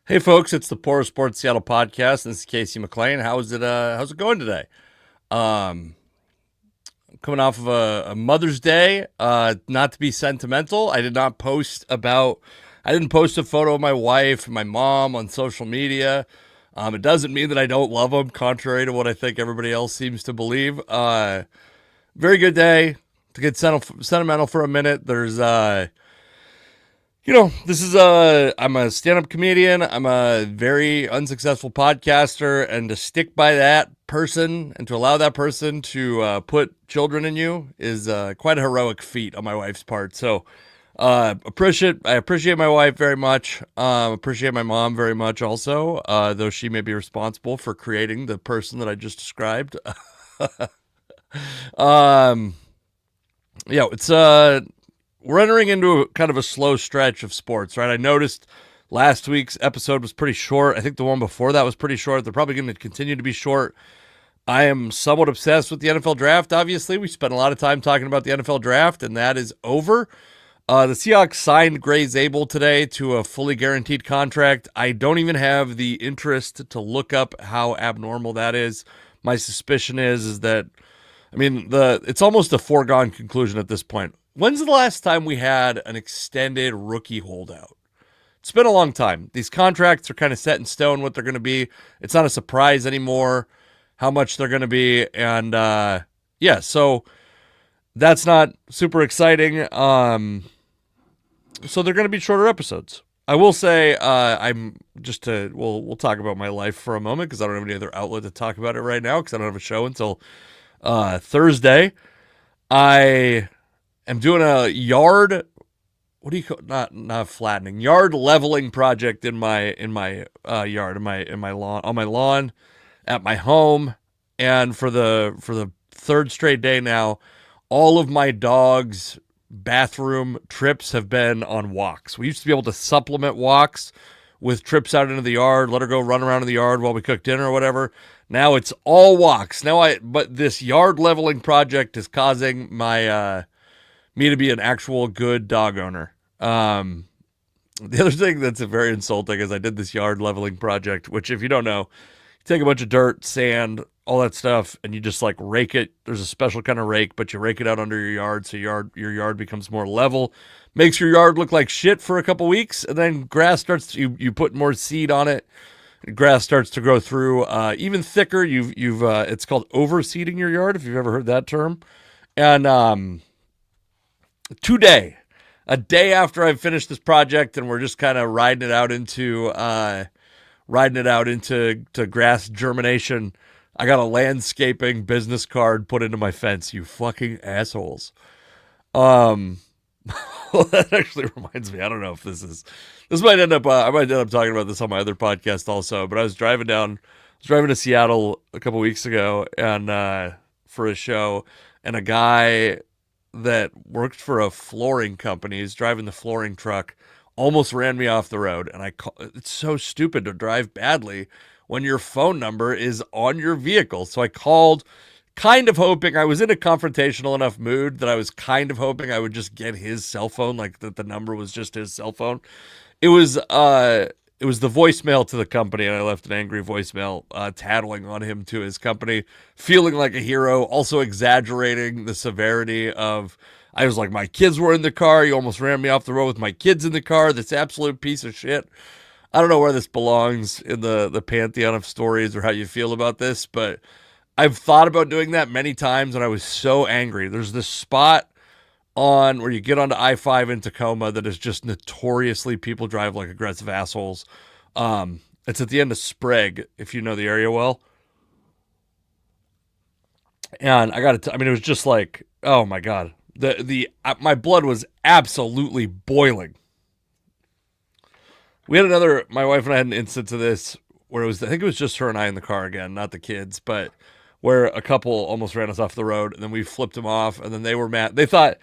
Hey folks, it's the Poor Sports Seattle podcast. This is Casey McLean. How's it going today? Um, Coming off of a Mother's Day. Not to be sentimental, I didn't post a photo of my wife and my mom on social media. It doesn't mean that I don't love them, contrary to what I think everybody else seems to believe. Very good day to get sentimental for a minute. I'm a stand-up comedian. I'm a very unsuccessful podcaster, and to stick by that person and to allow that person to put children in you is quite a heroic feat on my wife's part. So, I appreciate my wife very much. Appreciate my mom very much also, though she may be responsible for creating the person that I just described. um, yeah, it's we're entering into kind of a slow stretch of sports, right? I noticed last week's episode was pretty short. I think the one before that was pretty short. They're probably going to continue to be short. I am somewhat obsessed with the NFL draft, obviously. We spent a lot of time talking about the NFL draft, and that is over. The Seahawks signed Gray Zabel today to a fully guaranteed contract. I don't even have the interest to look up how abnormal that is. My suspicion is that, it's almost a foregone conclusion at this point. When's the last time we had an extended rookie holdout? It's been a long time. These contracts are kind of set in stone what they're going to be. It's not a surprise anymore how much they're going to be. And so that's not super exciting. So they're going to be shorter episodes. I will say we'll talk about my life for a moment because I don't have any other outlet to talk about it right now because I don't have a show until Thursday. I am doing a yard. What do you call not flattening yard leveling project in my yard in my lawn on my lawn at my home, and for the third straight day now, all of my dogs' bathroom trips have been on walks. We used to be able to supplement walks with trips out into the yard, let her go run around in the yard while we cook dinner or whatever. Now it's all walks. But this yard leveling project is causing my me to be an actual good dog owner. The other thing that's very insulting is I did this yard leveling project, which if you don't know, you take a bunch of dirt, sand, all that stuff, and you just like rake it. There's a special kind of rake, but you rake it out under your yard so your yard becomes more level. Makes your yard look like shit for a couple weeks, and then grass starts. You put more seed on it. Grass starts to grow through even thicker. It's called overseeding your yard if you've ever heard that term. And a day after I've finished this project, and we're just kind of riding it out into grass germination, I got a landscaping business card put into my fence. You fucking assholes. Well, that actually reminds me. I don't know if this might end up. I might end up talking about this on my other podcast also. But I was driving to Seattle a couple weeks ago, and for a show, and a guy that worked for a flooring company is driving the flooring truck, almost ran me off the road. And it's so stupid to drive badly when your phone number is on your vehicle. So I called, kind of hoping, I was in a confrontational enough mood that I was kind of hoping I would just get his cell phone, like that the number was just his cell phone. It was the voicemail to the company, and I left an angry voicemail tattling on him to his company, feeling like a hero, also exaggerating the severity of, I was like, my kids were in the car, you almost ran me off the road with my kids in the car, this absolute piece of shit. I don't know where this belongs in the pantheon of stories or how you feel about this, but I've thought about doing that many times, and I was so angry. There's this spot on where you get onto I-5 in Tacoma that is just notoriously people drive like aggressive assholes. It's at the end of Sprague, if you know the area well. And I got to, it was just like, oh my God, my blood was absolutely boiling. My wife and I had an instance of this where I think it was just her and I in the car again, not the kids, but where a couple almost ran us off the road, and then we flipped them off, and then they were mad. They thought,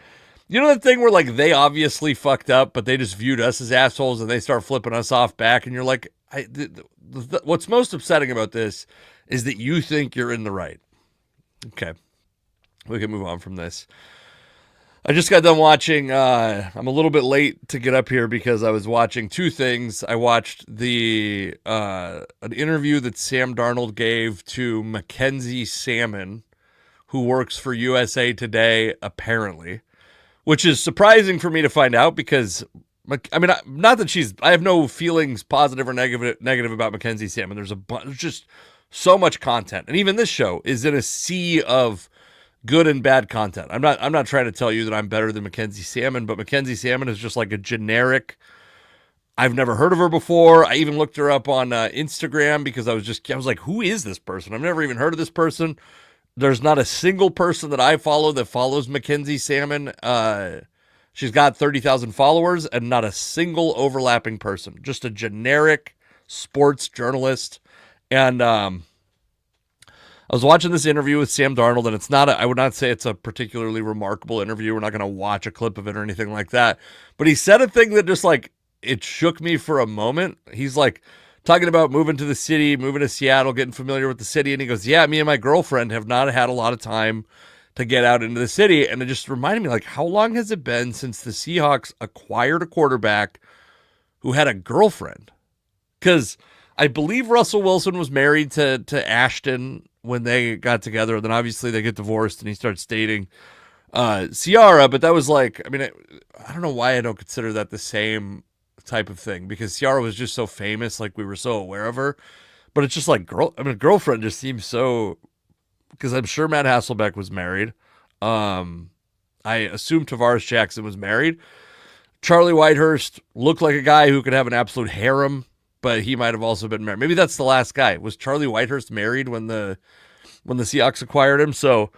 you know that thing where like they obviously fucked up, but they just viewed us as assholes, and they start flipping us off back, and you're like, what's most upsetting about this is that you think you're in the right. Okay, we can move on from this. I just got done watching. I'm a little bit late to get up here because I was watching two things. I watched an interview that Sam Darnold gave to Mackenzie Salmon, who works for USA Today, apparently, which is surprising for me to find out because, I mean, not that I have no feelings, positive or negative about Mackenzie Salmon. There's just so much content, and even this show is in a sea of good and bad content. I'm not trying to tell you that I'm better than Mackenzie Salmon, but Mackenzie Salmon is just like a generic. I've never heard of her before. I even looked her up on Instagram because I was like, who is this person? I've never even heard of this person. There's not a single person that I follow that follows Mackenzie Salmon. She's got 30,000 followers and not a single overlapping person. Just a generic sports journalist. And I was watching this interview with Sam Darnold, and I would not say it's a particularly remarkable interview. We're not going to watch a clip of it or anything like that. But he said a thing that just like, it shook me for a moment. He's like talking about moving to the city, moving to Seattle, getting familiar with the city. And he goes, yeah, me and my girlfriend have not had a lot of time to get out into the city. And it just reminded me, like, how long has it been since the Seahawks acquired a quarterback who had a girlfriend? Because I believe Russell Wilson was married to Ashton when they got together. And then obviously they get divorced and he starts dating Ciara. But that was like, I mean, I don't know why I don't consider that the same type of thing, because Ciara was just so famous, like we were so aware of her. But it's just like girlfriend just seems so, because I'm sure Matt Hasselbeck was married. I assume Tavares Jackson was married. Charlie Whitehurst looked like a guy who could have an absolute harem, but he might have also been married. Maybe that's the last guy. Was Charlie Whitehurst married when the Seahawks acquired him? So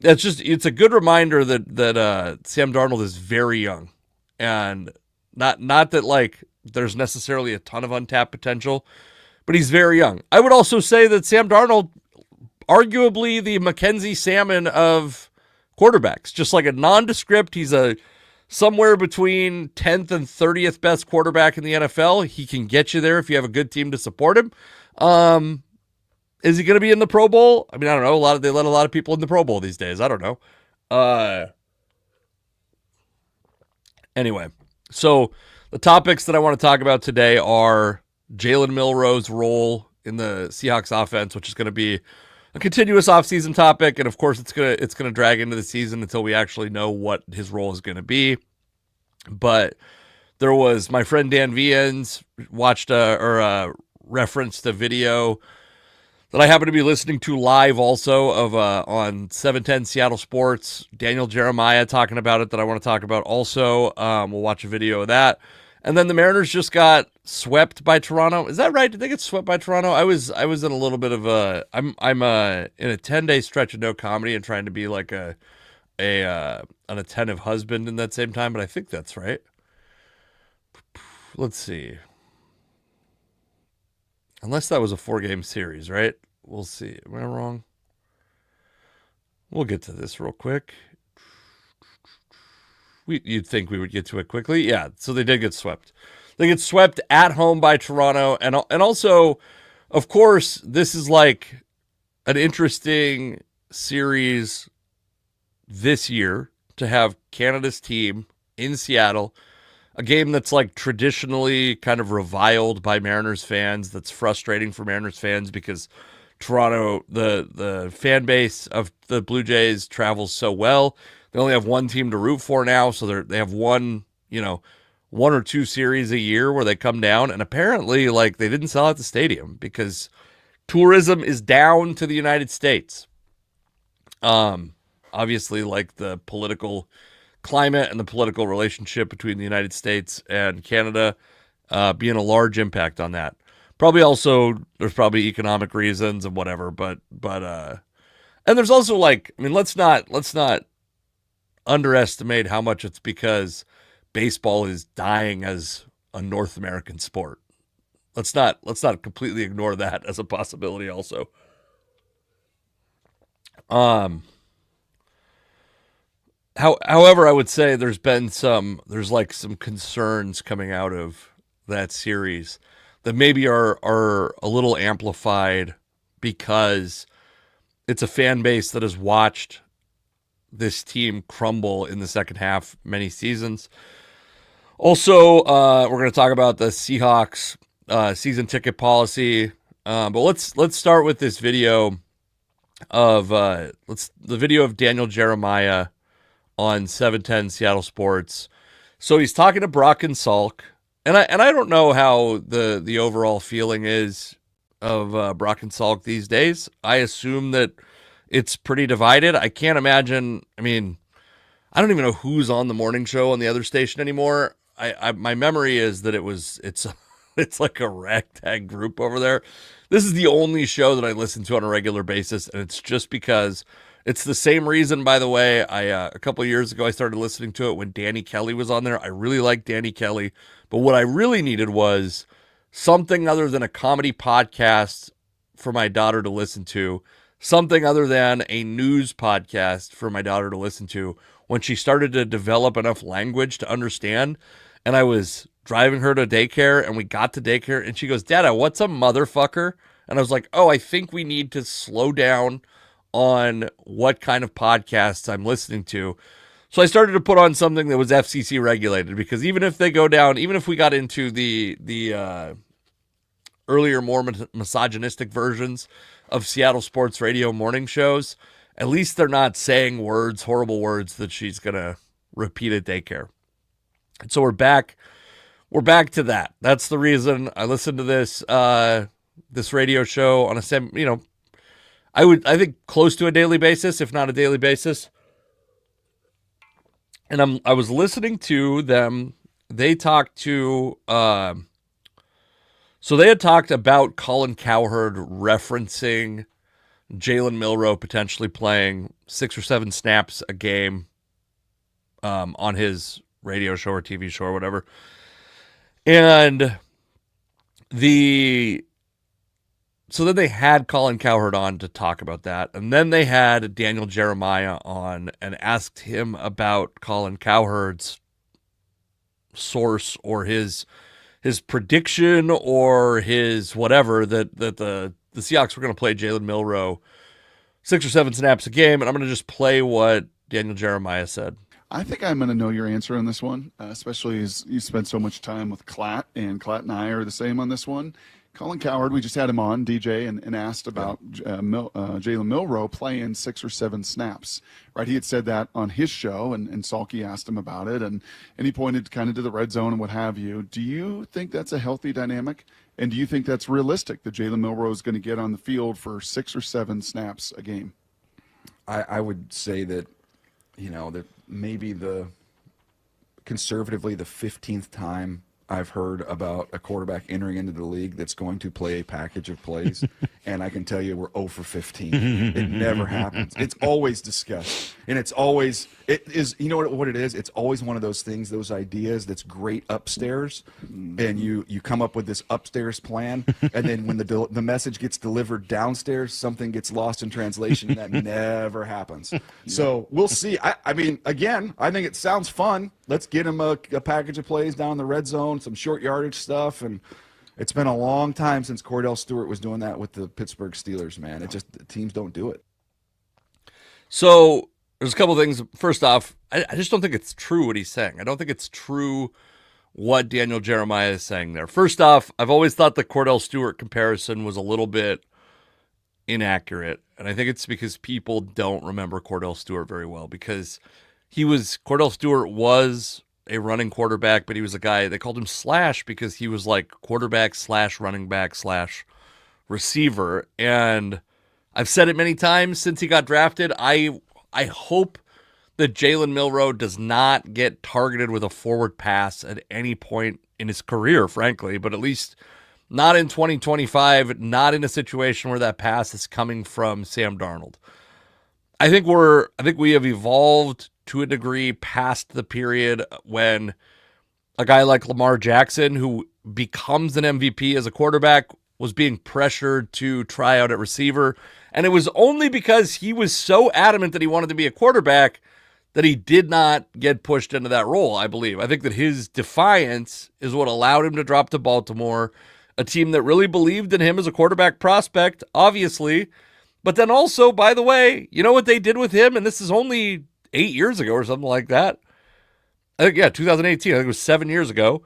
it's a good reminder that Sam Darnold is very young, and not that like there's necessarily a ton of untapped potential, but he's very young. I would also say that Sam Darnold, arguably the Mackenzie Salmon of quarterbacks, just like a nondescript. He's a somewhere between 10th and 30th best quarterback in the NFL. He can get you there if you have a good team to support him. Is he going to be in the Pro Bowl? I mean, I don't know. They let a lot of people in the Pro Bowl these days. I don't know. Anyway, so the topics that I want to talk about today are Jalen Milroe's role in the Seahawks offense, which is going to be a continuous offseason topic, and of course it's gonna drag into the season until we actually know what his role is going to be. But there was my friend Dan Viens watched referenced a video that I happen to be listening to live also of on 710 Seattle Sports. Daniel Jeremiah talking about it that I want to talk about also. We'll watch a video of that. And then the Mariners just got swept by Toronto. Is that right? Did they get swept by Toronto? I was in a little bit of a I'm in a 10-day stretch of no comedy and trying to be like an attentive husband in that same time, but I think that's right. Let's see. Unless that was a 4-game series, right? We'll see. Am I wrong? We'll get to this real quick. You'd think we would get to it quickly. Yeah, so they did get swept. They get swept at home by Toronto. And also, of course, this is like an interesting series this year to have Canada's team in Seattle, a game that's like traditionally kind of reviled by Mariners fans. That's frustrating for Mariners fans because Toronto, the fan base of the Blue Jays travels so well. They only have one team to root for now, so they have one or two series a year where they come down, and apparently, like, they didn't sell out the stadium because tourism is down to the United States. Obviously, like the political climate and the political relationship between the United States and Canada being a large impact on that. Probably also there's probably economic reasons and whatever, but and there's also like, I mean, let's not underestimate how much it's because baseball is dying as a North American sport. Let's not completely ignore that as a possibility also. However, I would say there's some concerns coming out of that series that maybe are a little amplified because it's a fan base that has watched this team crumble in the second half many seasons. Also, we're going to talk about the Seahawks season ticket policy. But let's start with this video of the video of Daniel Jeremiah on 710 Seattle Sports. So he's talking to Brock and Salk, and I don't know how the overall feeling is of Brock and Salk these days. I assume that it's pretty divided. I can't imagine. I mean, I don't even know who's on the morning show on the other station anymore. My memory is that it's like a ragtag group over there. This is the only show that I listen to on a regular basis, and it's just because it's the same reason, by the way. A couple of years ago, I started listening to it when Danny Kelly was on there. I really liked Danny Kelly, but what I really needed was something other than a comedy podcast for my daughter to listen to, something other than a news podcast for my daughter to listen to when she started to develop enough language to understand. And I was driving her to daycare, and we got to daycare, and she goes, "Dada, what's a motherfucker?" And I was like, "Oh, I think we need to slow down on what kind of podcasts I'm listening to." So I started to put on something that was FCC regulated, because even if they go down, even if we got into the earlier, more misogynistic versions of Seattle sports radio morning shows, at least they're not saying words, horrible words that she's going to repeat at daycare. And so we're back to that. That's the reason I listened to this radio show on I think close to a daily basis, if not a daily basis. And I was listening to them. They talked to so they had talked about Colin Cowherd referencing Jalen Milroe potentially playing 6 or 7 snaps a game on his radio show or TV show or whatever. And so then they had Colin Cowherd on to talk about that. And then they had Daniel Jeremiah on and asked him about Colin Cowherd's source or his prediction or his whatever that the Seahawks were going to play Jalen Milroe 6 or 7 snaps a game. And I'm going to just play what Daniel Jeremiah said. I think I'm going to know your answer on this one, especially as you spent so much time with Klatt, and Klatt and I are the same on this one. Colin Cowherd, we just had him on, DJ, and asked about Jalen Milroe playing 6 or 7 snaps. Right, he had said that on his show, and Salky asked him about it, and he pointed kind of to the red zone and what have you. Do you think that's a healthy dynamic? And do you think that's realistic that Jalen Milroe is going to get on the field for 6 or 7 snaps a game? I would say that, that maybe conservatively the 15th time I've heard about a quarterback entering into the league that's going to play a package of plays, and I can tell you we're 0 for 15. It never happens. It's always discussed, and it is. You know what it is? It's always one of those things, those ideas that's great upstairs, and you come up with this upstairs plan, and then when the message gets delivered downstairs, something gets lost in translation, and that never happens. So we'll see. I mean, again, I think it sounds fun. Let's get him a package of plays down the red zone, some short yardage stuff, and it's been a long time since Cordell Stewart was doing that with the Pittsburgh Steelers, man. The teams don't do it. So there's a couple things. First off, I just don't think it's true what he's saying. I don't think it's true what Daniel Jeremiah is saying there. First off, I've always thought the Cordell Stewart comparison was a little bit inaccurate, and I think it's because people don't remember Cordell Stewart very well, because Cordell Stewart was a running quarterback, but he was a guy, they called him Slash because he was like quarterback / running back / receiver. And I've said it many times since he got drafted. I hope that Jalen Milroe does not get targeted with a forward pass at any point in his career, frankly, but at least not in 2025, not in a situation where that pass is coming from Sam Darnold. I think we have evolved to a degree past the period when a guy like Lamar Jackson, who becomes an MVP as a quarterback, was being pressured to try out at receiver. And it was only because he was so adamant that he wanted to be a quarterback that he did not get pushed into that role, I believe. I think that his defiance is what allowed him to drop to Baltimore, a team that really believed in him as a quarterback prospect, obviously. But then also, by the way, you know what they did with him? And this is only 8 years ago or something like that. I think, yeah, 2018. I think it was 7 years ago.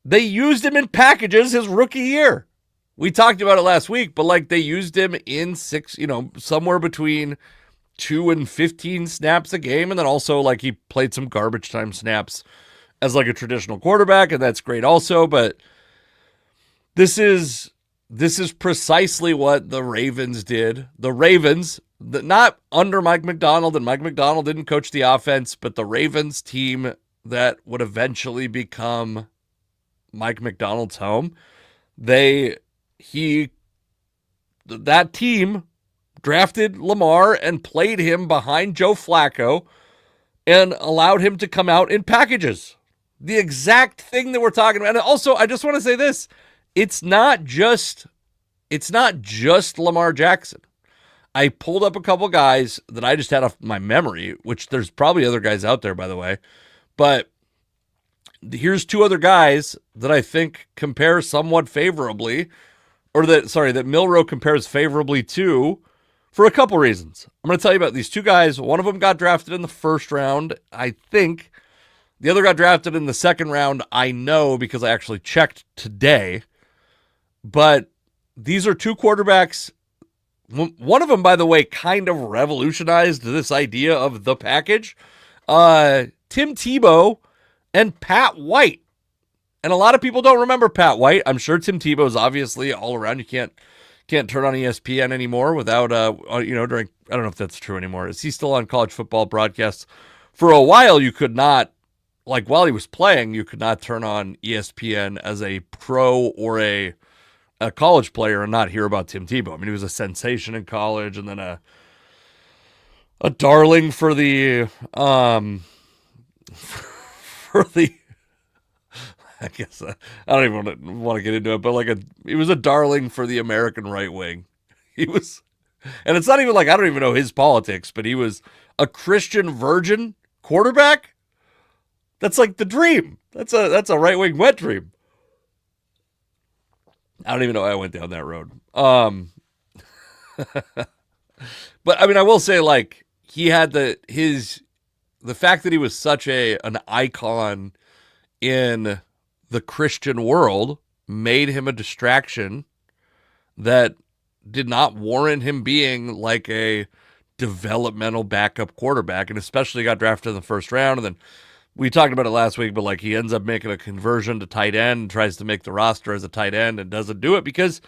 They used him in packages his rookie year. We talked about it last week, but like they used him in somewhere between 2 and 15 snaps a game. And then also like he played some garbage time snaps as like a traditional quarterback. And that's great also. But this is precisely what the Ravens did. The Ravens, not under Mike Macdonald, and Mike Macdonald didn't coach the offense, but the Ravens team that would eventually become Mike Macdonald's home, that team drafted Lamar and played him behind Joe Flacco and allowed him to come out in packages. The exact thing that we're talking about. And also, I just want to say this. It's not just Lamar Jackson. I pulled up a couple guys that I just had off my memory, which there's probably other guys out there, by the way. But here's 2 other guys that I think compare somewhat favorably, that Milroe compares favorably to for a couple reasons. I'm going to tell you about these 2 guys. One of them got drafted in the first round, I think. The other got drafted in the second round, I know, because I actually checked today. But these are 2 quarterbacks. One of them, by the way, kind of revolutionized this idea of the package. Tim Tebow and Pat White. And a lot of people don't remember Pat White. I'm sure Tim Tebow is obviously all around. You can't turn on ESPN anymore without, during, I don't know if that's true anymore. Is he still on college football broadcasts? For a while, you could not, like while he was playing, you could not turn on ESPN as a pro or a college player and not hear about Tim Tebow. I mean, he was a sensation in college and then a darling for the, I guess I don't even want to get into it, but he was a darling for the American right wing. He was, and it's not even like, I don't even know his politics, but he was a Christian virgin quarterback. That's like the dream. That's a right wing wet dream. I don't even know why I went down that road. But I mean, I will say like he had the fact that he was such an icon in the Christian world made him a distraction that did not warrant him being like a developmental backup quarterback, and especially got drafted in the first round. And then we talked about it last week, but like he ends up making a conversion to tight end and tries to make the roster as a tight end and doesn't do it because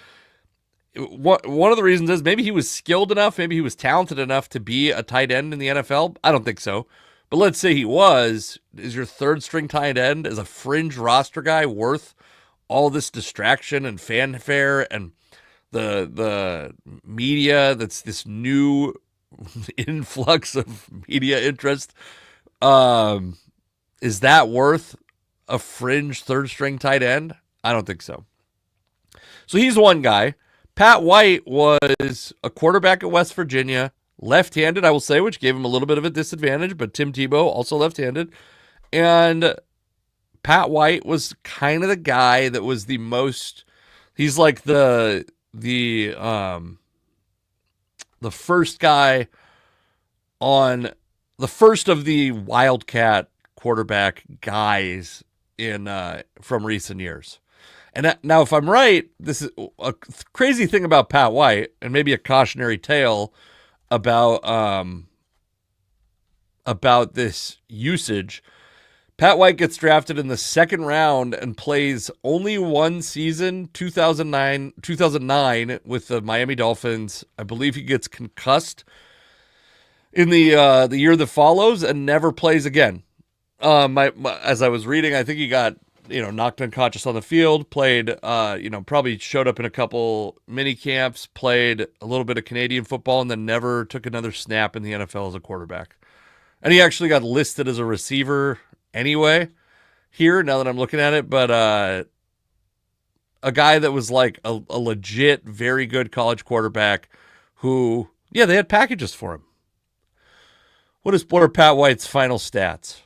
one of the reasons is maybe he was skilled enough, maybe he was talented enough to be a tight end in the NFL. I don't think so. But let's say he was. Is your third string tight end as a fringe roster guy worth all this distraction and fanfare and the media that's this new influx of media interest? Is that worth a fringe third string tight end? I don't think so. So he's one guy. Pat White was a quarterback at West Virginia, left-handed, I will say, which gave him a little bit of a disadvantage, but Tim Tebow also left-handed. And Pat White was kind of the guy that was the most, he's like the first guy on, the first of the Wildcat quarterback guys from recent years. And now, if I'm right, this is a crazy thing about Pat White, and maybe a cautionary tale about this usage. Pat White gets drafted in the second round and plays only one season, 2009 with the Miami Dolphins. I believe he gets concussed in the year that follows and never plays again. As I was reading, I think he got knocked unconscious on the field, played, probably showed up in a couple mini camps, played a little bit of Canadian football, and then never took another snap in the NFL as a quarterback. And he actually got listed as a receiver anyway here, now that I'm looking at it. But a guy that was like a legit, very good college quarterback who, they had packages for him. What are Pat White's final stats?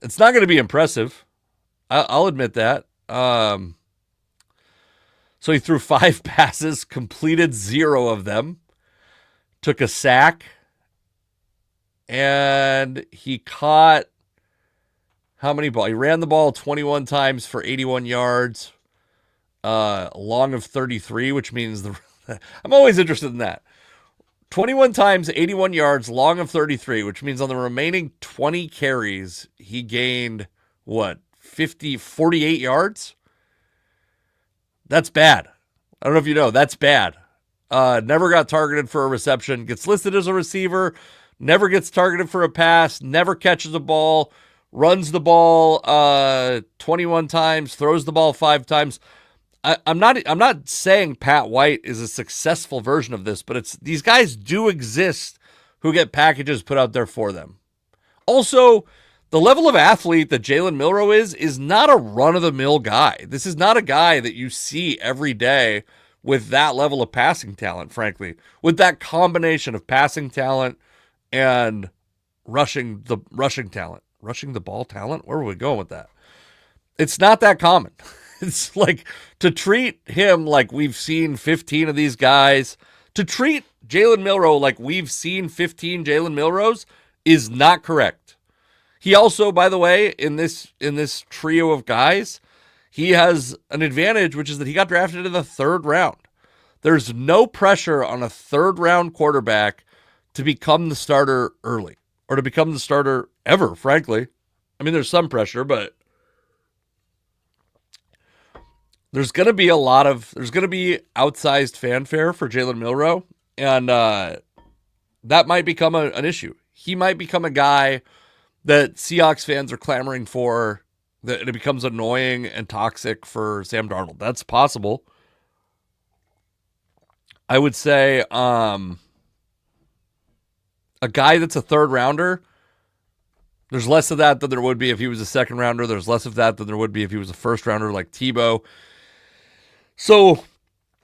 It's not going to be impressive. I'll admit that. So he threw 5 passes, completed 0 of them, took a sack, and he caught how many balls? He ran the ball 21 times for 81 yards, long of 33, which means I'm always interested in that. 21 times, 81 yards, long of 33, which means on the remaining 20 carries, he gained, 48 yards? That's bad. I don't know if you know, that's bad. Never got targeted for a reception, gets listed as a receiver, never gets targeted for a pass, never catches a ball, runs the ball 21 times, throws the ball 5 times. I'm not saying Pat White is a successful version of this, but these guys do exist who get packages put out there for them. Also, the level of athlete that Jalen Milroe is not a run-of-the-mill guy. This is not a guy that you see every day with that level of passing talent, frankly. With that combination of passing talent and rushing talent. Rushing the ball talent? Where are we going with that? It's not that common. It's like to treat him like we've seen 15 of these guys, to treat Jalen Milroe like we've seen 15 Jalen Milroes is not correct. He also, by the way, in this trio of guys, he has an advantage, which is that he got drafted in the 3rd round. There's no pressure on a 3rd round quarterback to become the starter early or to become the starter ever, frankly. I mean, there's some pressure, but there's going to be outsized fanfare for Jalen Milroe, and that might become an issue. He might become a guy that Seahawks fans are clamoring for, that it becomes annoying and toxic for Sam Darnold. That's possible. I would say a guy that's a 3rd rounder, there's less of that than there would be if he was a 2nd rounder. There's less of that than there would be if he was a 1st rounder like Tebow. So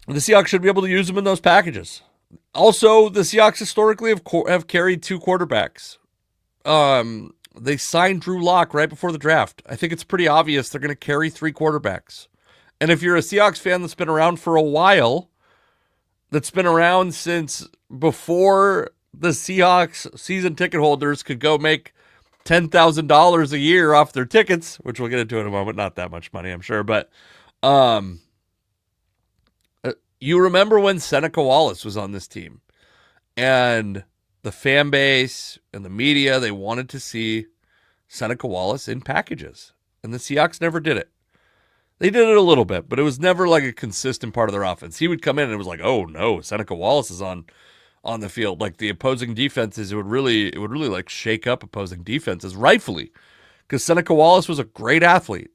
the Seahawks should be able to use him in those packages. Also, the Seahawks historically have carried 2 quarterbacks. They signed Drew Lock right before the draft. I think it's pretty obvious they're going to carry 3 quarterbacks. And if you're a Seahawks fan that's been around for a while, that's been around since before the Seahawks season ticket holders could go make $10,000 a year off their tickets, which we'll get into in a moment. Not that much money, I'm sure, but you remember when Seneca Wallace was on this team, and the fan base and the media, they wanted to see Seneca Wallace in packages, and the Seahawks never did it. They did it a little bit, but it was never like a consistent part of their offense. He would come in and it was like, oh no, Seneca Wallace is on the field. Like the opposing defenses, it would really like shake up opposing defenses, rightfully, because Seneca Wallace was a great athlete.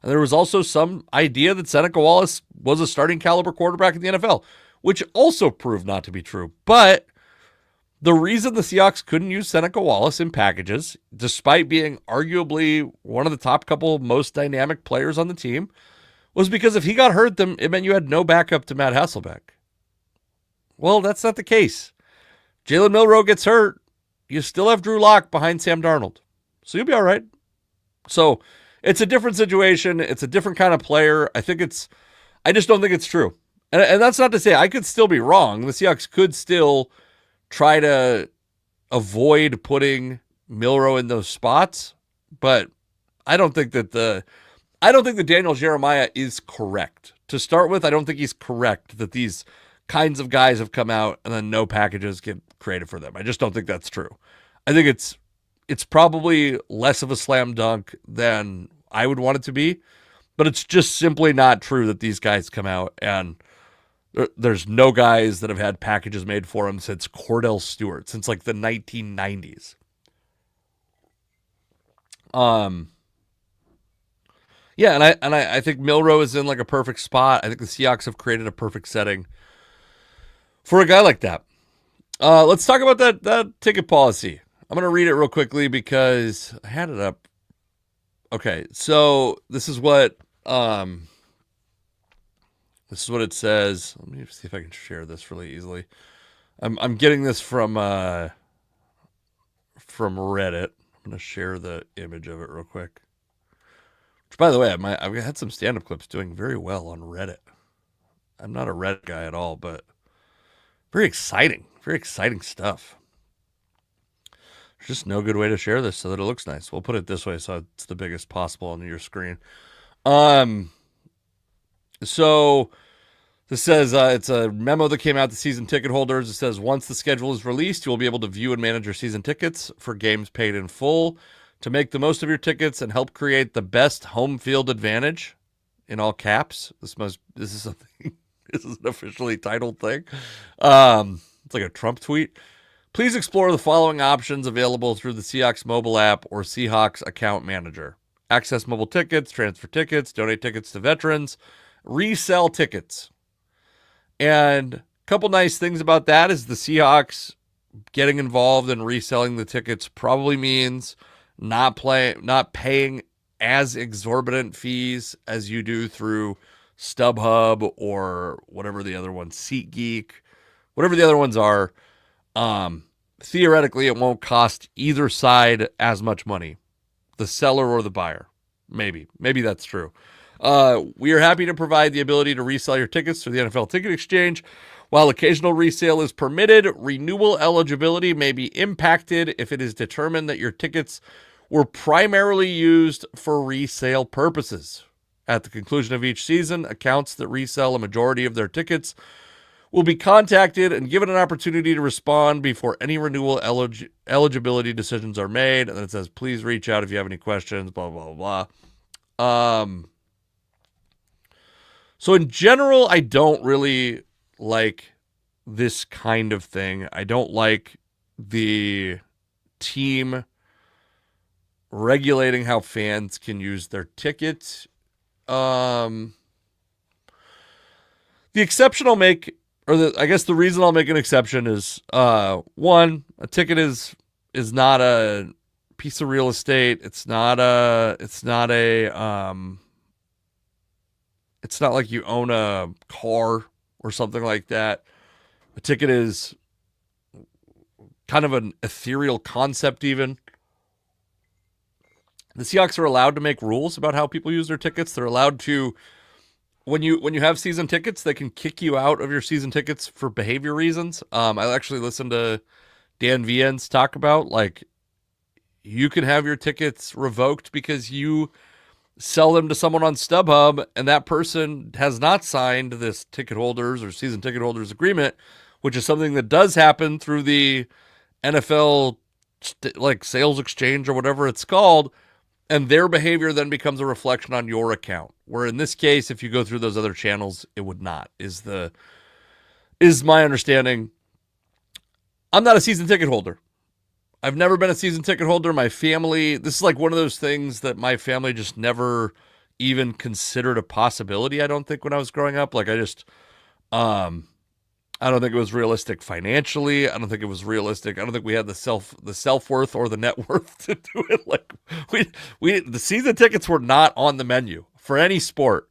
And there was also some idea that Seneca Wallace was a starting caliber quarterback in the NFL, which also proved not to be true. But the reason the Seahawks couldn't use Seneca Wallace in packages, despite being arguably one of the top couple most dynamic players on the team, was because if he got hurt, then it meant you had no backup to Matt Hasselbeck. Well, that's not the case. Jalen Milroe gets hurt, you still have Drew Lock behind Sam Darnold. So you'll be all right. So it's a different situation. It's a different kind of player. I just don't think it's true. And that's not to say I could still be wrong. The Seahawks could still try to avoid putting Milroe in those spots, but I don't think that Daniel Jeremiah is correct. To start with, I don't think he's correct that these kinds of guys have come out and then no packages get created for them. I just don't think that's true. I think it's probably less of a slam dunk than I would want it to be, but it's just simply not true that these guys come out and there's no guys that have had packages made for them since Cordell Stewart, since like the 1990s. Yeah, and I think Milroe is in like a perfect spot. I think the Seahawks have created a perfect setting for a guy like that. Let's talk about that ticket policy. I'm going to read it real quickly because I had it up. Okay, so this is what it says. Let me see if I can share this really easily. I'm getting this from Reddit. I'm going to share the image of it real quick. Which, by the way, I've had some stand-up clips doing very well on Reddit. I'm not a Reddit guy at all, but very exciting stuff. There's just no good way to share this so that it looks nice. We'll put it this way so it's the biggest possible on your screen. So this says it's a memo that came out to season ticket holders. It says once the schedule is released, you will be able to view and manage your season tickets for games paid in full. To make the most of your tickets and help create the best home field advantage, in all caps. This is something. This is an officially titled thing. It's like a Trump tweet. Please explore the following options available through the Seahawks mobile app or Seahawks account manager. Access mobile tickets, transfer tickets, donate tickets to veterans, resell tickets. And a couple nice things about that is the Seahawks getting involved in reselling the tickets probably means not paying as exorbitant fees as you do through StubHub or whatever the other ones, SeatGeek, whatever the other ones are. Theoretically, it won't cost either side as much money, the seller or the buyer. Maybe that's true. We are happy to provide the ability to resell your tickets through the NFL Ticket Exchange. While occasional resale is permitted, renewal eligibility may be impacted if it is determined that your tickets were primarily used for resale purposes. At the conclusion of each season, accounts that resell a majority of their tickets will be contacted and given an opportunity to respond before any renewal eligibility decisions are made. And then it says, please reach out if you have any questions, blah, blah, blah. So in general, I don't really like this kind of thing. I don't like the team regulating how fans can use their tickets. The exception I'll make, I guess the reason I'll make an exception is, one, a ticket is not a piece of real estate. It's not like you own a car or something like that. A ticket is kind of an ethereal concept even. The Seahawks are allowed to make rules about how people use their tickets. They're allowed to, when you have season tickets, they can kick you out of your season tickets for behavior reasons. I actually listened to Dan Viens talk about, like, you can have your tickets revoked because you sell them to someone on StubHub and that person has not signed this ticket holders or season ticket holders agreement, which is something that does happen through the NFL like sales exchange or whatever it's called. And their behavior then becomes a reflection on your account. Where in this case, if you go through those other channels, it would not, is my understanding. I'm not a season ticket holder. I've never been a season ticket holder. My family, this is like one of those things that my family just never even considered a possibility, I don't think, when I was growing up. Like, I don't think it was realistic financially. I don't think it was realistic. I don't think we had the self-worth or the net worth to do it. Like the season tickets were not on the menu for any sport.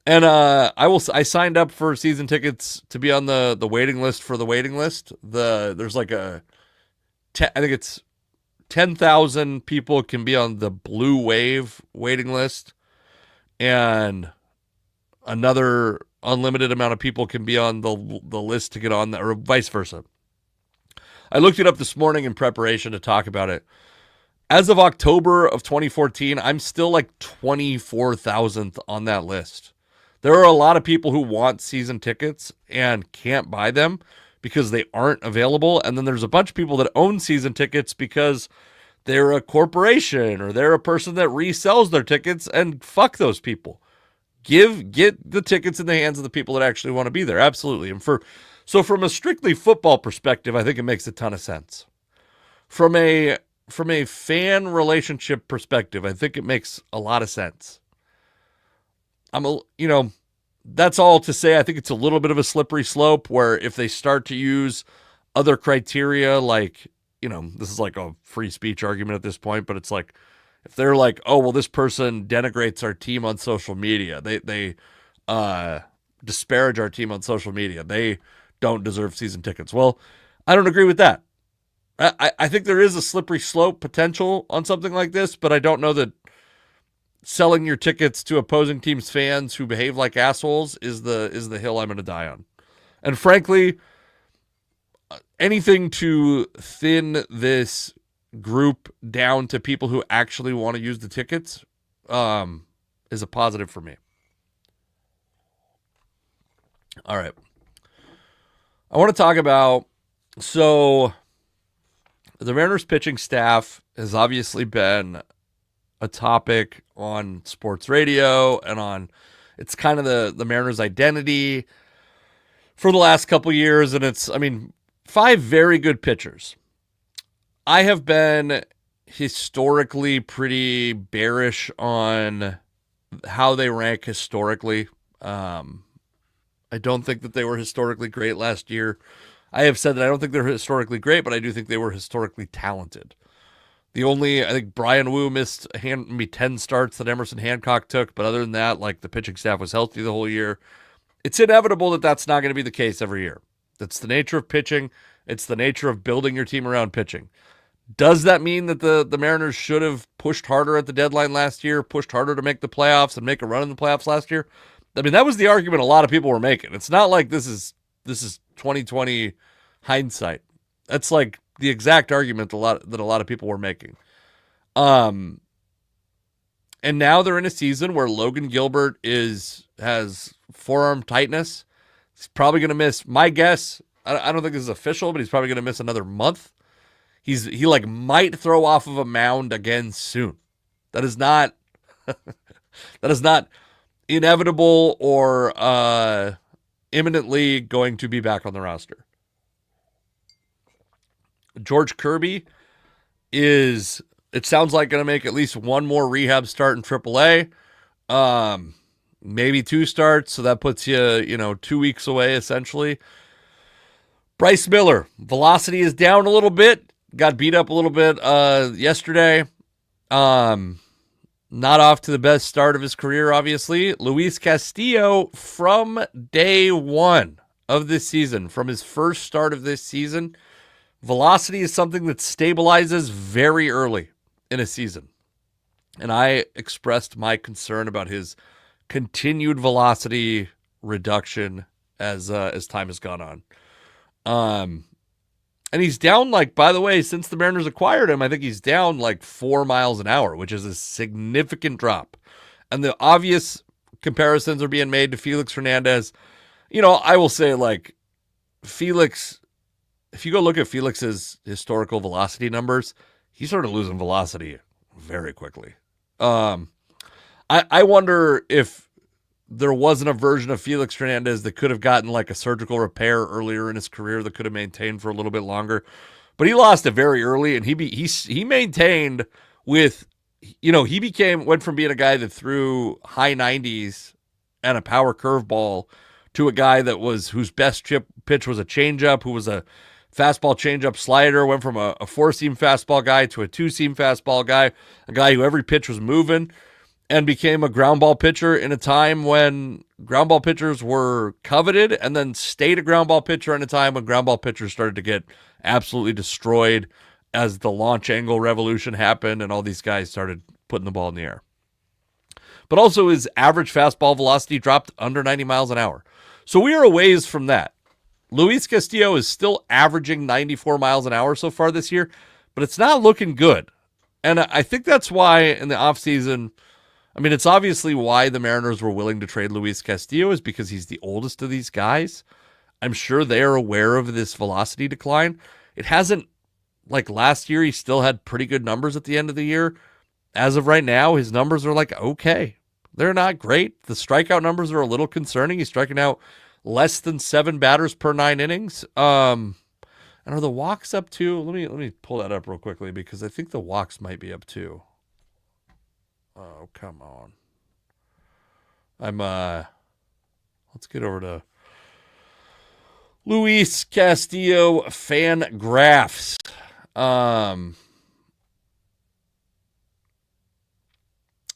And I signed up for season tickets to be on the waiting list for the waiting list. There's like I think it's 10,000 people can be on the Blue Wave waiting list, and another unlimited amount of people can be on the list to get on that, or vice versa. I looked it up this morning in preparation to talk about it. As of October of 2014, I'm still like 24,000th on that list. There are a lot of people who want season tickets and can't buy them because they aren't available. And then there's a bunch of people that own season tickets because they're a corporation or they're a person that resells their tickets, and fuck those people. Get the tickets in the hands of the people that actually want to be there. Absolutely. And so from a strictly football perspective, I think it makes a ton of sense. From a fan relationship perspective, I think it makes a lot of sense. That's all to say. I think it's a little bit of a slippery slope where if they start to use other criteria, like, this is like a free speech argument at this point, but it's like, if they're like, oh, well, this person denigrates our team on social media, they disparage our team on social media, they don't deserve season tickets. Well, I don't agree with that. I think there is a slippery slope potential on something like this, but I don't know that selling your tickets to opposing teams' fans who behave like assholes is the hill I'm going to die on. And frankly, anything to thin this group down to people who actually want to use the tickets is a positive for me. All right. I want to talk about, so the Mariners pitching staff has obviously been a topic on sports radio and on, it's kind of the Mariners' identity for the last couple years. And it's, 5 very good pitchers. I have been historically pretty bearish on how they rank historically. I don't think that they were historically great last year. I have said that I don't think they're historically great, but I do think they were historically talented. I think Brian Wu missed 10 starts that Emerson Hancock took, but other than that, like, the pitching staff was healthy the whole year. It's inevitable that that's not going to be the case every year. That's the nature of pitching. It's the nature of building your team around pitching. Does that mean that the Mariners should have pushed harder at the deadline last year, pushed harder to make the playoffs and make a run in the playoffs last year? That was the argument a lot of people were making. It's not like this is 2020 hindsight. That's like the exact argument that a lot of people were making. And now they're in a season where Logan Gilbert has forearm tightness. He's probably going to miss, my guess, I don't think this is official, but he's probably going to miss another month. He might throw off of a mound again soon. That is not inevitable or imminently going to be back on the roster. George Kirby it sounds like, going to make at least one more rehab start in AAA. Maybe 2 starts, so that puts you, 2 weeks away, essentially. Bryce Miller, velocity is down a little bit. Got beat up a little bit yesterday. Not off to the best start of his career, obviously. Luis Castillo, from day one of this season, from his first start of this season, velocity is something that stabilizes very early in a season. And I expressed my concern about his continued velocity reduction as time has gone on. And he's down, by the way, since the Mariners acquired him, I think he's down 4 miles an hour, which is a significant drop. And the obvious comparisons are being made to Felix Hernandez. I will say, Felix, if you go look at Felix's historical velocity numbers, he started losing velocity very quickly. I wonder if there wasn't a version of Felix Hernandez that could have gotten a surgical repair earlier in his career that could have maintained for a little bit longer. But he lost it very early, and he maintained with, went from being a guy that threw high 90s and a power curveball to a guy whose best pitch was a changeup, who was a fastball changeup slider, went from a 4-seam fastball guy to a 2-seam fastball guy, a guy who every pitch was moving, and became a ground ball pitcher in a time when ground ball pitchers were coveted, and then stayed a ground ball pitcher in a time when ground ball pitchers started to get absolutely destroyed as the launch angle revolution happened and all these guys started putting the ball in the air. But also his average fastball velocity dropped under 90 miles an hour. So we are a ways from that. Luis Castillo is still averaging 94 miles an hour so far this year, but it's not looking good. And I think that's why in the offseason, it's obviously why the Mariners were willing to trade Luis Castillo, is because he's the oldest of these guys. I'm sure they are aware of this velocity decline. It hasn't, last year, he still had pretty good numbers at the end of the year. As of right now, his numbers are okay. They're not great. The strikeout numbers are a little concerning. He's striking out less than 7 batters per 9 innings. And are the walks up too? Let me pull that up real quickly, because I think the walks might be up too. Oh, come on. Let's get over to Luis Castillo fan graphs. Yeah,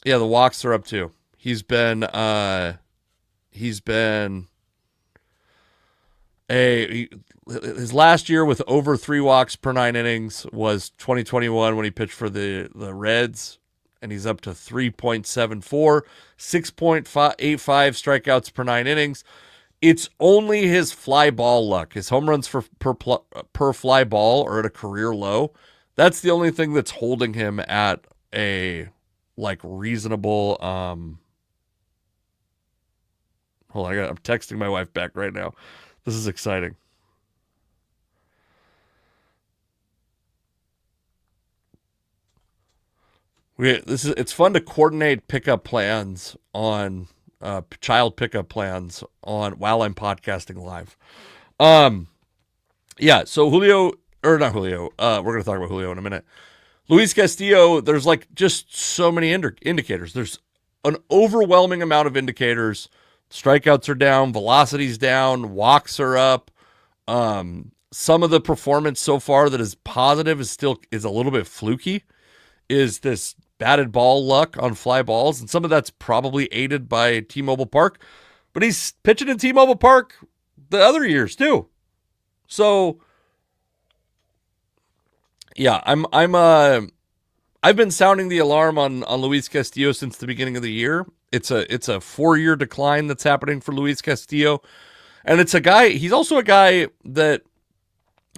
the walks are up too. His last year with over 3 walks per 9 innings was 2021 when he pitched for the Reds, and he's up to 3.74, 6.85 strikeouts per 9 innings. It's only his fly ball luck. His home runs per fly ball are at a career low. That's the only thing that's holding him at a like reasonable. Hold on, I'm texting my wife back right now. This is exciting. It's fun to coordinate pickup plans on child pickup plans on while I'm podcasting live. Yeah, so Julio, or not Julio, we're going to talk about Julio in a minute. Luis Castillo, there's like just so many indicators. There's an overwhelming amount of indicators. Strikeouts are down, velocity's down, walks are up. Some of the performance so far that is positive is a little bit fluky. Is this batted ball luck on fly balls, and some of that's probably aided by T-Mobile Park, but he's pitching in T-Mobile Park the other years too. So yeah, I've been sounding the alarm on Luis Castillo since the beginning of the year. It's a 4-year decline that's happening for Luis Castillo, and it's a guy. He's also a guy that,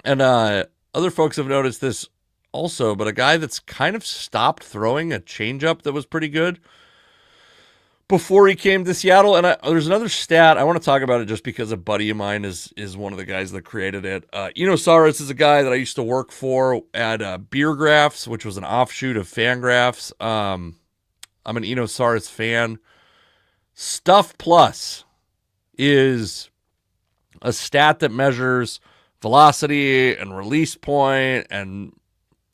and other folks have noticed this also, but a guy that's kind of stopped throwing a changeup that was pretty good before he came to Seattle. And there's another stat. I want to talk about it just because a buddy of mine is one of the guys that created it. Saris is a guy that I used to work for at Beer Graphs, which was an offshoot of Fangraphs. I'm an Eno Saris fan. Stuff Plus is a stat that measures velocity and release point and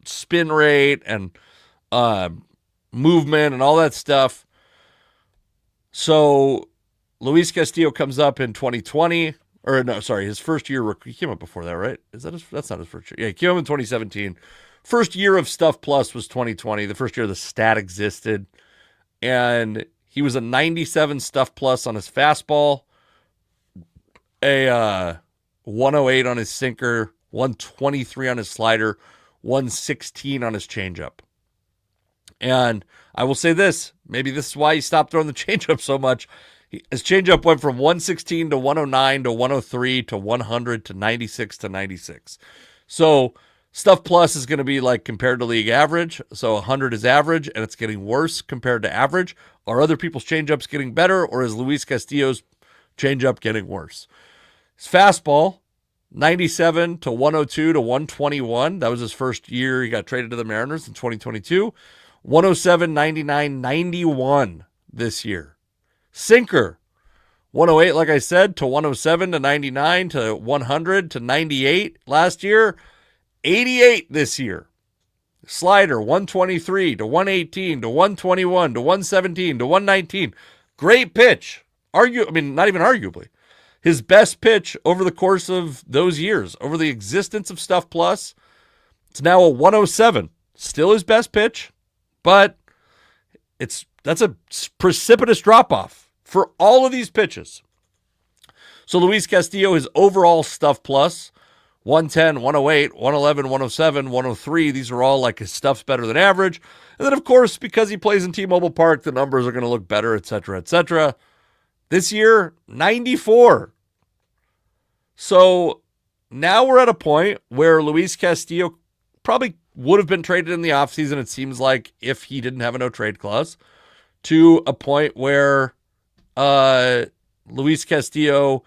spin rate and movement and all that stuff. So Luis Castillo comes up in 2020, or no, sorry, his first year. He came up before that, right? That's not his first year. Yeah, he came up in 2017. First year of Stuff Plus was 2020. The first year the stat existed, and he was a 97 Stuff Plus on his fastball, a 108 on his sinker, 123 on his slider, 116 on his changeup. And I will say this, maybe this is why he stopped throwing the changeup so much. His changeup went from 116 to 109 to 103 to 100 to 96 to 96. So Stuff Plus is going to be like compared to league average. So 100 is average, and it's getting worse compared to average. Are other people's changeups getting better, or is Luis Castillo's changeup getting worse? His fastball, 97 to 102 to 121. That was his first year. He got traded to the Mariners in 2022. 107, 99, 91 this year. Sinker, 108, like I said, to 107 to 99 to 100 to 98 last year. 88 this year. Slider, 123 to 118 to 121 to 117 to 119. Great pitch. Not even arguably. His best pitch over the course of those years, over the existence of Stuff Plus, it's now a 107. Still his best pitch, but that's a precipitous drop-off for all of these pitches. So Luis Castillo, his overall Stuff Plus, 110, 108, 111, 107, 103. These are all like his stuff's better than average. And then, of course, because he plays in T-Mobile Park, the numbers are going to look better, etc., etc. This year, 94. So now we're at a point where Luis Castillo probably would have been traded in the offseason, it seems like, if he didn't have a no-trade clause, to a point where Luis Castillo,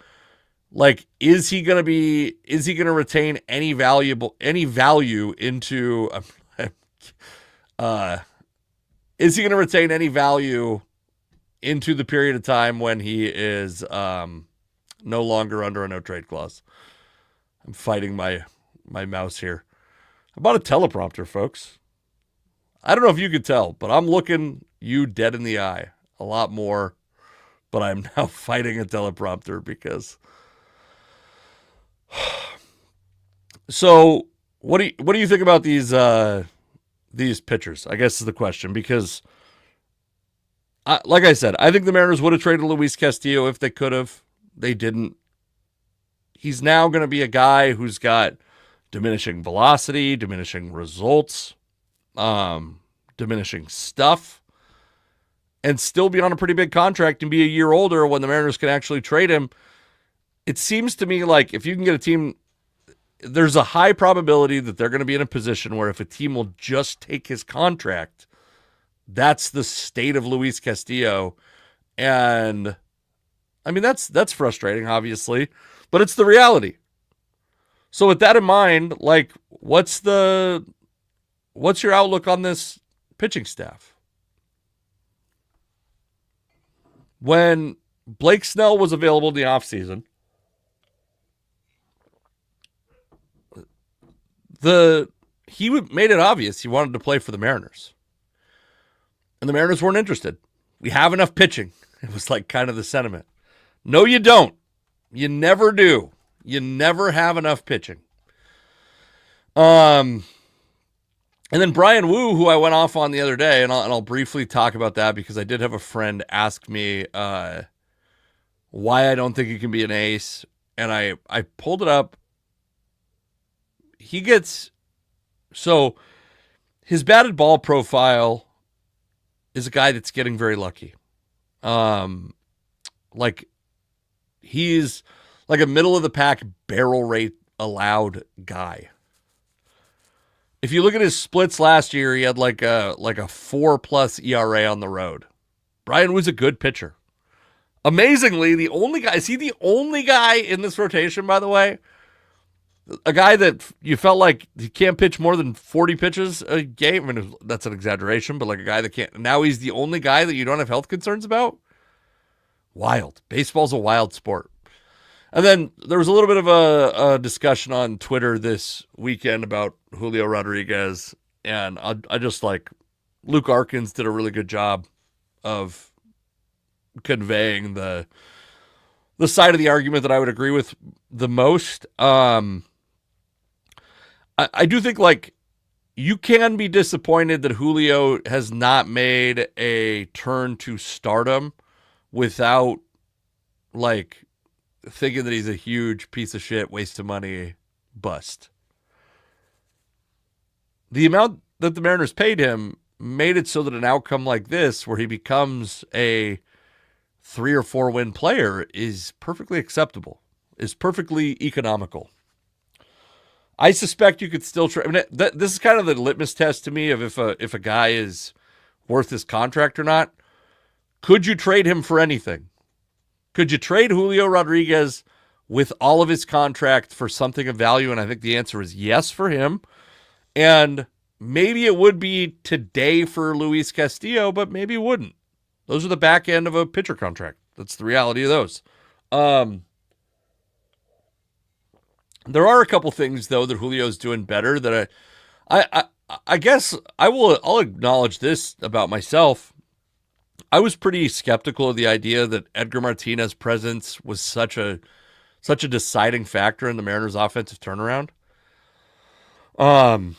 like, is he going to retain any value into, is he going to retain any value into the period of time when he is no longer under a no-trade clause? I'm fighting my mouse here. I bought a teleprompter, folks. I don't know if you could tell, but I'm looking you dead in the eye a lot more, but I'm now fighting a teleprompter because... So what do you think about these pitchers? I guess is the question, because like I said, I think the Mariners would have traded Luis Castillo if they could have. They didn't. He's now going to be a guy who's got diminishing velocity, diminishing results, diminishing stuff, and still be on a pretty big contract and be a year older when the Mariners can actually trade him. It seems to me like if you can get a team there's a high probability that they're going to be in a position where if a team will just take his contract, that's the state of Luis Castillo. And I mean, that's frustrating, obviously, but it's the reality. So with that in mind, like, what's your outlook on this pitching staff? When Blake Snell was available in the offseason, he made it obvious he wanted to play for the Mariners. And the Mariners weren't interested. We have enough pitching. It was like kind of the sentiment. No, you don't. You never do. You never have enough pitching. And then Brian Wu, who I went off on the other day, and I'll briefly talk about that because I did have a friend ask me why I don't think he can be an ace. And I pulled it up. So his batted ball profile is a guy that's getting very lucky. Like he's like a middle of the pack barrel rate allowed guy. If you look at his splits last year, he had like a 4+ ERA on the road. Brian was a good pitcher. Amazingly, the only guy in this rotation, by the way? A guy that you felt like he can't pitch more than 40 pitches a game. I mean, that's an exaggeration, but like a guy that can't. Now he's the only guy that you don't have health concerns about? Wild. Baseball's a wild sport. And then there was a little bit of a discussion on Twitter this weekend about Julio Rodriguez. And I just like, Luke Arkins did a really good job of conveying the side of the argument that I would agree with the most. I do think, like, you can be disappointed that Julio has not made a turn to stardom without, like, thinking that he's a huge piece of shit, waste of money, bust. The amount that the Mariners paid him made it so that an outcome like this, where he becomes a 3 or 4 win player, is perfectly acceptable, is perfectly economical. I suspect you could still try. I mean, this is kind of the litmus test to me of if a guy is worth his contract or not. Could you trade him for anything? Could you trade Julio Rodriguez with all of his contract for something of value? And I think the answer is yes for him. And maybe it would be today for Luis Castillo, but maybe it wouldn't. Those are the back end of a pitcher contract. That's the reality of those. There are a couple things, though, that Julio's doing better that I guess I'll acknowledge this about myself. I was pretty skeptical of the idea that Edgar Martinez's presence was such a deciding factor in the Mariners' offensive turnaround. And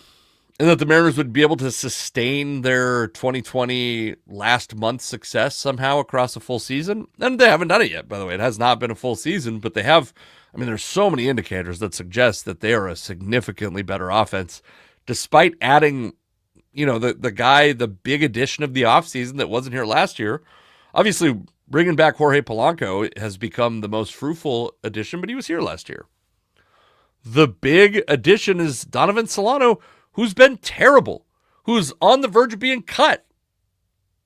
that the Mariners would be able to sustain their 2020 last month success somehow across a full season. And they haven't done it yet, by the way. It has not been a full season, but they have. I mean, there's so many indicators that suggest that they are a significantly better offense, despite adding, the big addition of the offseason that wasn't here last year. Obviously, bringing back Jorge Polanco has become the most fruitful addition, but he was here last year. The big addition is Donovan Solano, who's been terrible, who's on the verge of being cut.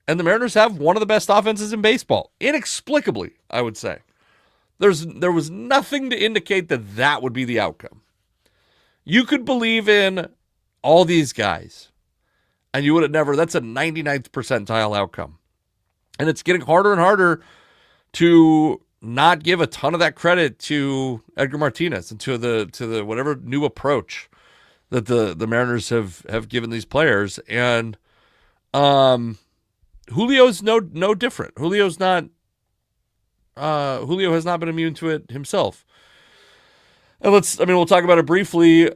And the Mariners have one of the best offenses in baseball, inexplicably, I would say. There was nothing to indicate that would be the outcome. You could believe in all these guys, and you would have never. That's a 99th percentile outcome. And it's getting harder and harder to not give a ton of that credit to Edgar Martinez and to the whatever new approach that the Mariners have given these players. And Julio's no different. Julio has not been immune to it himself. And we'll talk about it briefly.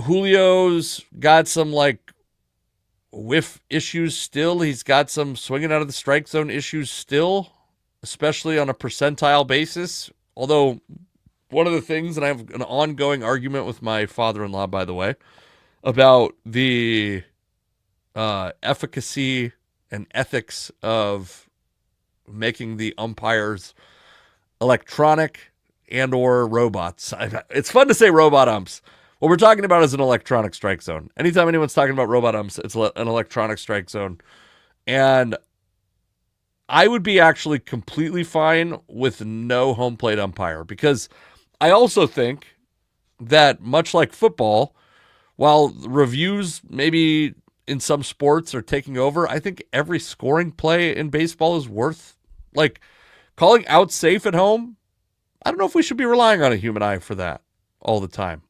Julio's got some like whiff issues still. He's got some swinging out of the strike zone issues still, especially on a percentile basis. Although one of the things, and I have an ongoing argument with my father-in-law, by the way, about the efficacy and ethics of making the umpires electronic. and or robots. It's fun to say robot umps. What we're talking about is an electronic strike zone. Anytime anyone's talking about robot umps, it's an electronic strike zone. And I would be actually completely fine with no home plate umpire, because I also think that, much like football, while reviews maybe in some sports are taking over, I think every scoring play in baseball is worth, like, calling out safe at home. I don't know if we should be relying on a human eye for that all the time.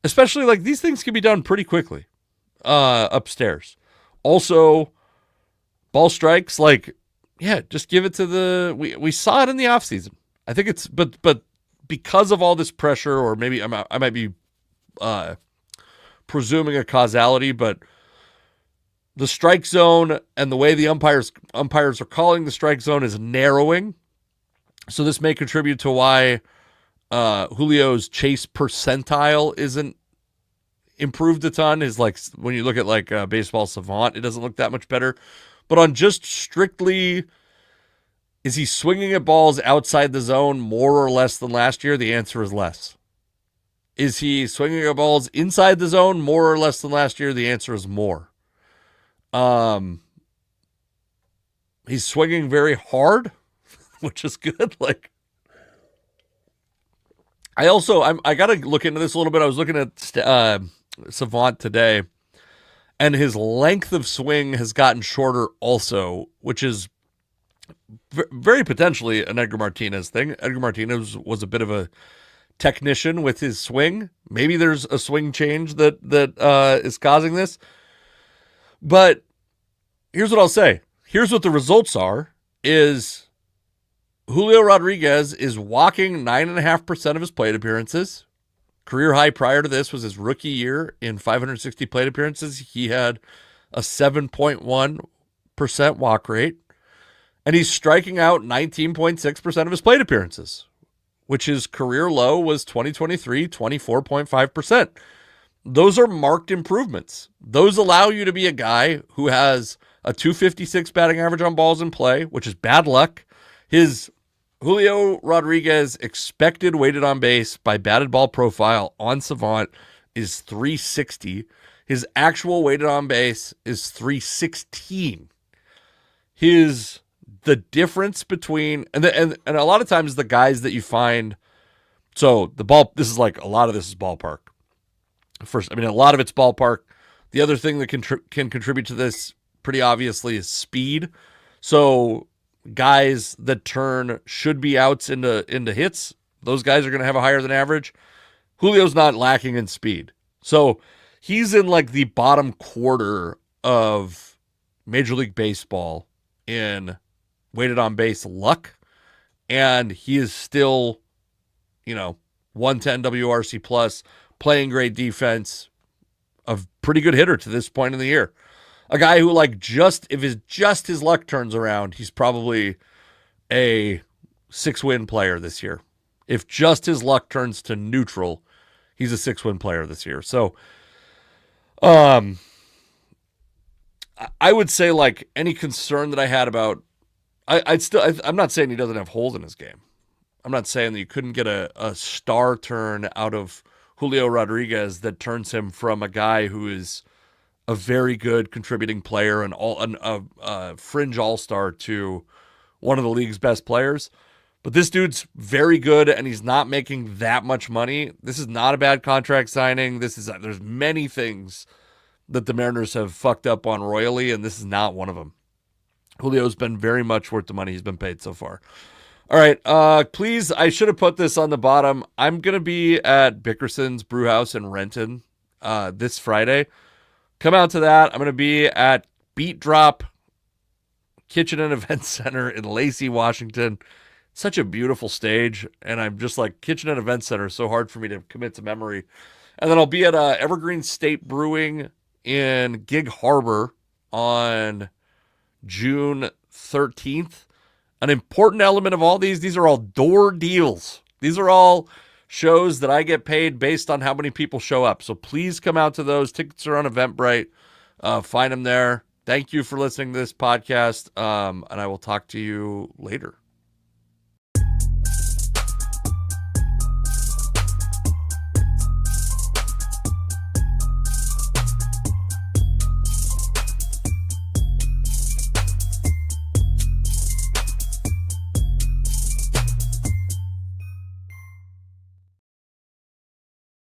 Especially, like, these things can be done pretty quickly upstairs. Also, ball strikes, like, yeah, just give it to we saw it in the offseason. I think it's, but because of all this pressure, or maybe I might be presuming a causality, but the strike zone and the way the umpires are calling the strike zone is narrowing. So this may contribute to why Julio's chase percentile isn't improved a ton. Is like, when you look at like Baseball Savant, it doesn't look that much better. But on just strictly, is he swinging at balls outside the zone more or less than last year? The answer is less. Is he swinging at balls inside the zone more or less than last year? The answer is more. He's swinging very hard, which is good. Like, I got to look into this a little bit. I was looking at Savant today, and his length of swing has gotten shorter also, which is very potentially an Edgar Martinez thing. Edgar Martinez was a bit of a technician with his swing. Maybe there's a swing change that is causing this. But here's what I'll say. Here's what the results are, is Julio Rodriguez is walking 9.5% of his plate appearances. Career high prior to this was his rookie year in 560 plate appearances. He had a 7.1% walk rate. And he's striking out 19.6% of his plate appearances, which his career low was 2023, 24.5%. Those are marked improvements. Those allow you to be a guy who has a 256 batting average on balls in play, which is bad luck. His Julio Rodriguez expected weighted on base by batted ball profile on Savant is 360. His actual weighted on base is 316. The difference between, and a lot of times the guys that you find, so this is like, a lot of this is ballpark. A lot of it's ballpark. The other thing that can contribute to this pretty obviously is speed. So guys that turn should be outs into hits, those guys are going to have a higher than average. Julio's not lacking in speed. So he's in like the bottom quarter of Major League Baseball in weighted on base luck, and he is still, 110 WRC plus, playing great defense, a pretty good hitter to this point in the year. A guy who, like, if his luck turns around, he's probably a 6-win player this year. If just his luck turns to neutral, he's a 6-win player this year. So, I would say, like, any concern that I had about, I'm not saying he doesn't have holes in his game. I'm not saying that you couldn't get a star turn out of Julio Rodriguez that turns him from a guy who is a very good contributing player and a fringe all-star to one of the league's best players. But this dude's very good, and he's not making that much money. This is not a bad contract signing. There's many things that the Mariners have fucked up on royally, and this is not one of them. Julio's been very much worth the money he's been paid so far. All right, please, I should have put this on the bottom. I'm going to be at Bickersons Brewhouse in Renton this Friday. Come out to that. I'm going to be at Beat Drop Kitchen and Event Center in Lacey, Washington. Such a beautiful stage, and I'm just like, Kitchen and Event Center is so hard for me to commit to memory. And then I'll be at Evergreen State Brewing in Gig Harbor on June 13th. An important element of all these are all door deals. These are all shows that I get paid based on how many people show up. So please come out to those. Tickets are on Eventbrite. Find them there. Thank you for listening to this podcast, and I will talk to you later.